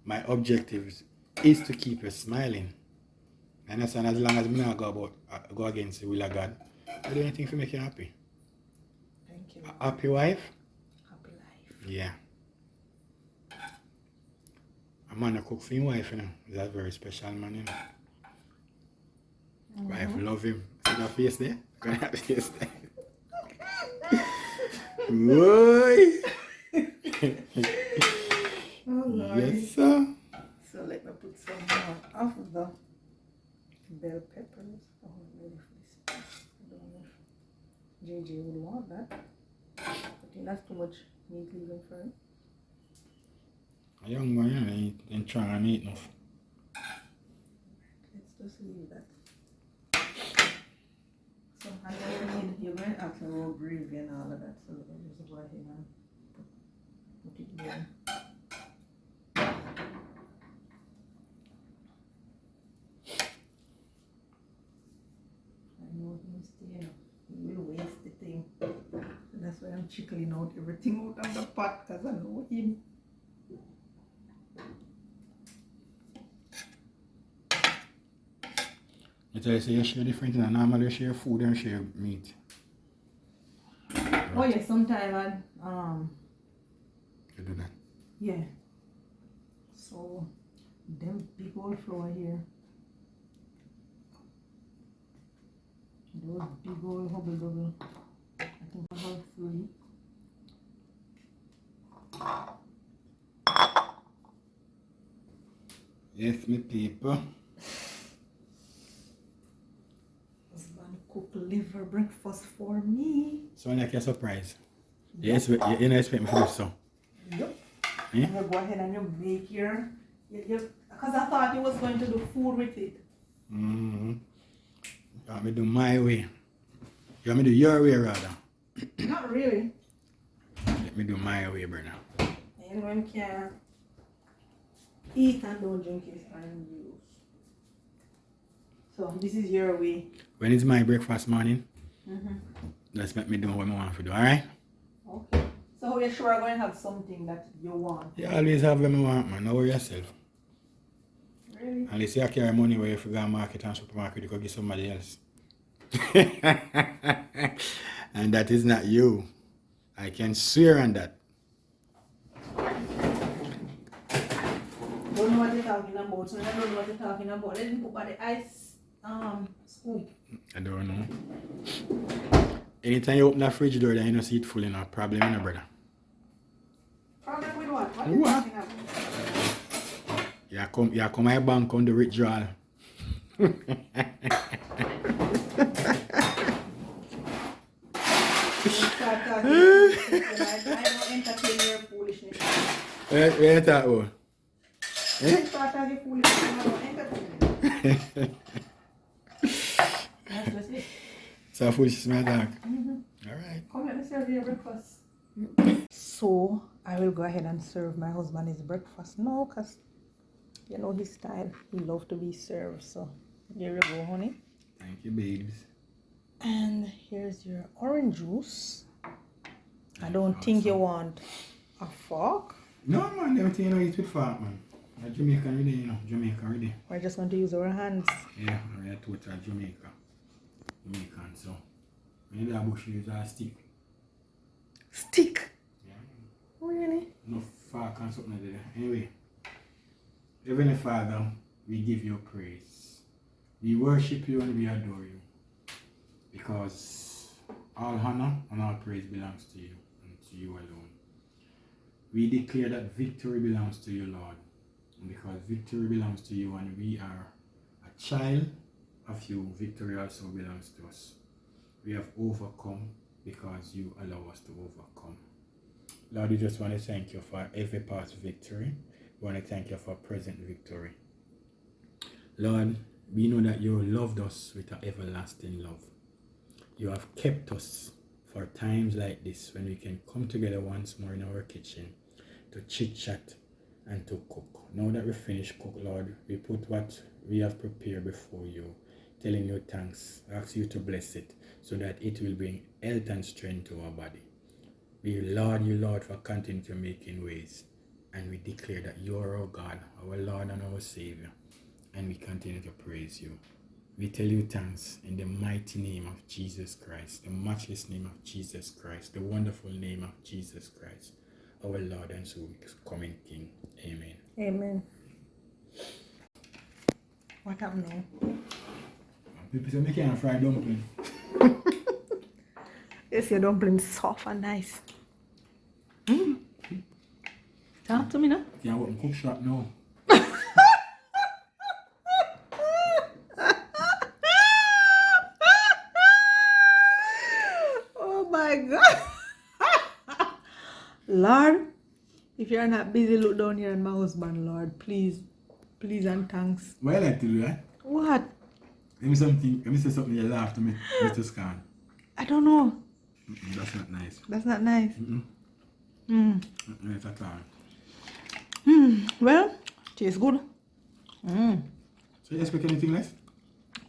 My objective is to keep you smiling. And as long as I not go against the will of God, I do anything to make you happy. Happy wife? Happy life. Yeah. A man a cook for his wife, you know. He's a very special man, you know. Wife love him. See that face there? Look at that face there. Boy! Oh Lord. Yes, sir. So let me put some more of the bell peppers. Oh, I'm ready for this. I don't know if JJ would want that. I think that's too much meat leaving for him. A young man, you know, he ain't trying to eat enough. Let's just leave that. So I need you're going to add some raw gravy and all of that. So let me just go ahead and put it there. I know he's staying up. He will waste the thing. So that's why I'm chickling out everything out of the pot because I know him. You tell you, say you share different things. Normally you share food and share meat. Oh yeah, sometime I You do that. yeah. So them big old flour here. Those big old hubble double. I think about 3. Yes, me people. Husband cook liver breakfast for me. So like a surprise. Yes, you don't expect me to do so. Yep. Eh? You go ahead and you make here. Because I thought you was going to do food with it. Mm-hmm. You want me to do my way. You want me to do your way rather. Not really. Let me do my way, brother. Anyone can eat and don't drink his orange juice. So this is your way. When it's my breakfast morning, Mm-hmm. let's make me do what I want to do, alright? Okay. So you're sure I'm going to have something that you want? You always have what I want, man. Don't worry yourself. Really? Unless you carry money where you go to market and supermarket, you could give somebody else. And that is not you. I can swear on that. Don't know what you're talking about. So I don't know what you're talking about. Let me put by the ice scoop. I don't know. Anytime you open that fridge door, then you don't see it full, enough problem, you know, brother. Problem with what? What are you What? talking about? You come my bank on the withdrawal. Start talking. I don't entertain your foolishness. Where you talk about? Start talking foolishness. I don't entertain it. That's just it. So foolish my talk. Alright. Come let me serve you your breakfast. So I will go ahead and serve my husband his breakfast now because you know his style. He loves to be served. So here you go, honey. Thank you, babes. And here's your orange juice. I don't think you want a fork. No, man, everything you know eat with fork, man. Jamaican already, you know. Jamaican already. We're just going to use our hands. Yeah, we're total Jamaican. So when you do a bush, you use a stick. Stick? Yeah. Really? No fork and something like that. Anyway, Heavenly Father, we give you praise. We worship you and we adore you. Because all honor and all praise belongs to you and to you alone. We declare that victory belongs to you, Lord. And because victory belongs to you and we are a child of you, victory also belongs to us. We have overcome because you allow us to overcome. Lord, we just want to thank you for every past victory. We want to thank you for present victory. Lord, we know that you loved us with an everlasting love. You have kept us for times like this when we can come together once more in our kitchen to chit chat and to cook. Now that we finished cook, Lord, we put what we have prepared before you, telling you thanks, ask you to bless it so that it will bring health and strength to our body. We laud you, Lord, for continuing to making ways, and we declare that you are our God, our Lord and our Savior, and we continue to praise you. We tell you thanks in the mighty name of Jesus Christ, the matchless name of Jesus Christ, the wonderful name of Jesus Christ, our Lord and soon coming King. Amen. Amen. What happened now? People say me can't fry dumpling. Yes, your dumpling soft and nice. Talk to me now. Can't open cook shop now. Oh my God. Lord, if you're not busy, look down here on my husband, Lord. Please. Please and thanks. What I like to do, eh? What? Let me say something you laugh to me, Mr. Scan. I don't know. That's not nice. That's not nice. Nice at all. Well, tastes good. So you expect anything less?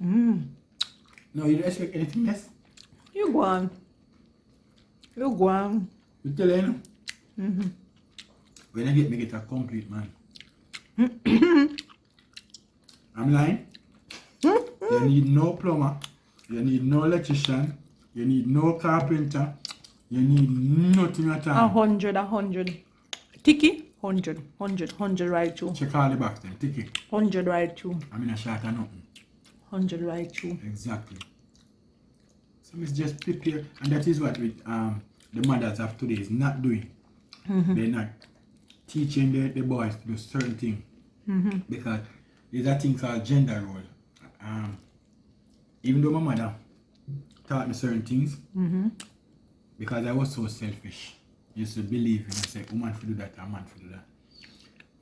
No, you don't expect anything less? You go on. You go on. You tell you, when I get a complete man. I'm lying. You need no plumber, you need no electrician, you need no carpenter, you need nothing at all. 100. Tiki? 100 right through. Check all the box then, take it. 100 right through. I'm in a shot or nothing. 100 right through. Exactly. So it's just prepare, and that is what with the mothers of today is not doing. They're not teaching the boys to do certain things. Because there's a thing called gender role. Even though my mother taught me certain things, because I was so selfish, I used to believe in I say, woman should do that, a man should do that.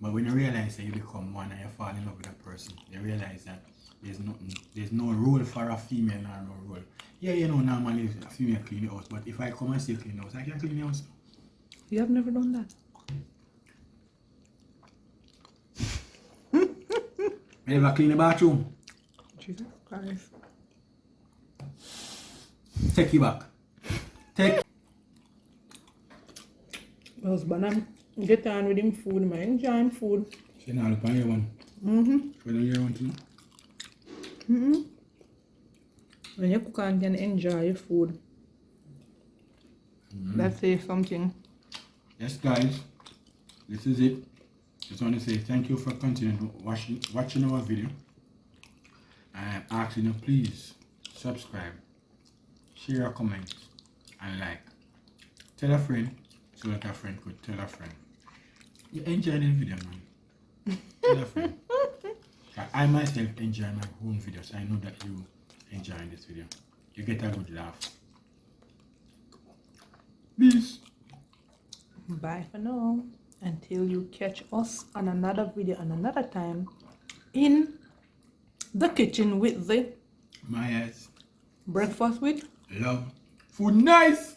But when you realize that you become one and you fall in love with a person, you realize that there's no role for a female or no role. Yeah, you know, normally a female clean the house, but if I come and say clean the house, I can clean the house. You have never done that. I never clean the bathroom. Jesus Christ. Take you back. Take. My husband, I'm get on with him food, man. Enjoying food. She now look on your one. When you hear one too? When you cook and can enjoy your food. That says something. Yes, guys. This is it. Just want to say thank you for continuing watching our video. I'm asking you please subscribe, share your comments, and like. Tell a friend so that a friend could tell a friend. You enjoy this video, man. Tell a friend. I myself enjoy my own videos. I know that you enjoy this video. You get a good laugh. Peace. Bye for now. Until you catch us on another video and another time in the kitchen with the My ass. breakfast with Love. Food nice.